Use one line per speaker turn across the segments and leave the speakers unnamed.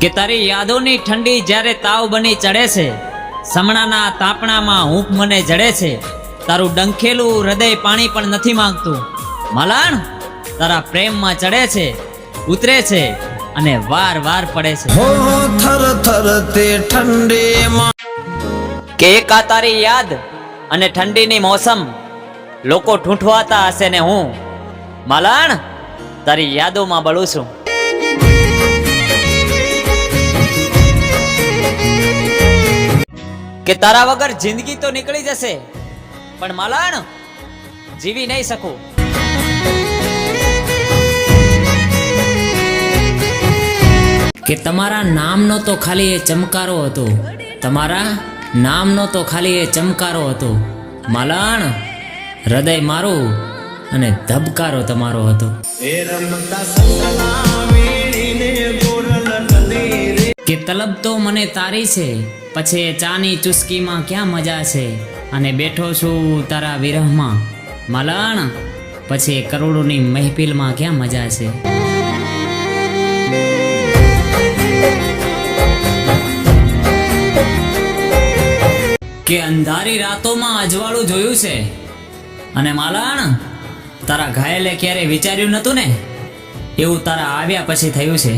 કે તારી યાદોની ઠંડી જ્યારે તાવ બની ચડે છે, સમણાના તાપણામાં હૂંફ મને જડે છે, તારું ડંખેલું હૃદય પાણી પણ નથી માંગતું, મલાણ તારા પ્રેમમાં ચડે છે, ઉતરે છે અને વાર વાર પડે છે.
હો થર થર તે ઠંડીમાં
કે એક આ તારી યાદ અને ઠંડીની મોસમ, લોકો ઠૂંઠવાતા હશે ને હું મલાણ તારી યાદોમાં બળું છું. કે તારા વગર જિંદગી તો નીકળી જશે, પણ મલાણ જીવી નહીં શકું. કે તમારા નામનો તો ખાલી એ ચમકારો હતો, તમારા નામનો તો ખાલી એ ચમકારો હતો, મલાણ હૃદય મારું અને ધબકારો તમારો હતો. કે તલબ તો મને તારી છે, પછી ચાની ચુસ્કીમાં ક્યાં મજા છે, અને બેઠો છું તારા વિરહમાં, મલાણ પછી કરોડોની મહેફિલમાં ક્યાં મજા છે. કે અંધારી રાતોમાં અજવાળું જોયું છે, અને મલાણ તારા ઘાયલે ક્યારે વિચાર્યું નતું ને, એવું તારા આવ્યા પછી થયું છે.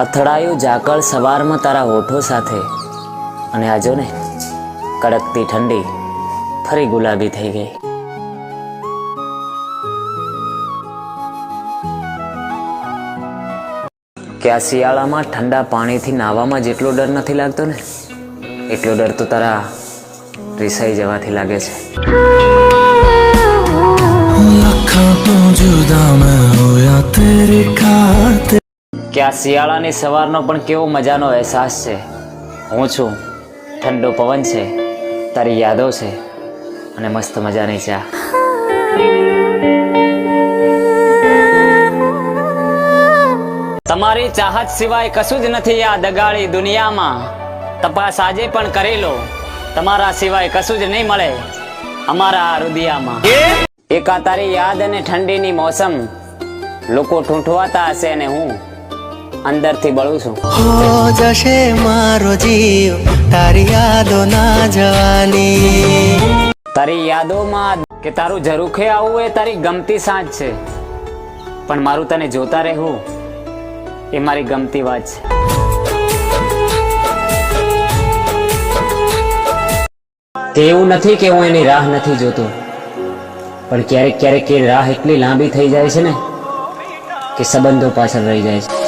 અથડાયું ઝાકળ સવારમાં તારા હોઠો સાથે, અને આજો ને કડકતી ઠંડી ફરી ગુલાબી થઈ ગઈ. કે આ શિયાળામાં ઠંડા પાણીથી નાવામાં જેટલો ડર નથી લાગતો ને, એટલો ડર તો તારા રિસાઈ જવાથી લાગે છે. કે આ શિયાળાની સવારનો પણ કેવો મજાનો અહેસાસ છે. હું છું, ઠંડો પવન છે, તારી યાદો છે, અને મસ્ત મજાની ચા. તમારી ચાહત સિવાય કશું જ નથી આ દગાળી દુનિયામાં, તપાસ આજે પણ કરી લો, તમારા સિવાય કશું જ નહીં મળે અમારા આ રુદિયામાં. એક આ તારી યાદ અને ઠંડીની મોસમ, લોકો ઠૂંઠવાતા હશે અને હું અંદરથી બળું છું.
હો જશે મારો જીવ તારી યાદો ના જવાની.
તારી યાદોમાં કે તારું ઝરૂખે આવવું એ તારી ગમતી સાંજ છે, પણ મારું તને જોતા રહેવું એ મારી ગમતી વાત છે. તે એવું નથી કે હું એની રાહ નથી જોતો, પણ ક્યારેક ક્યારેક એ રાહ એટલી લાંબી થઈ જાય છે ને કે સંબંધો પાછળ રહી જાય છે.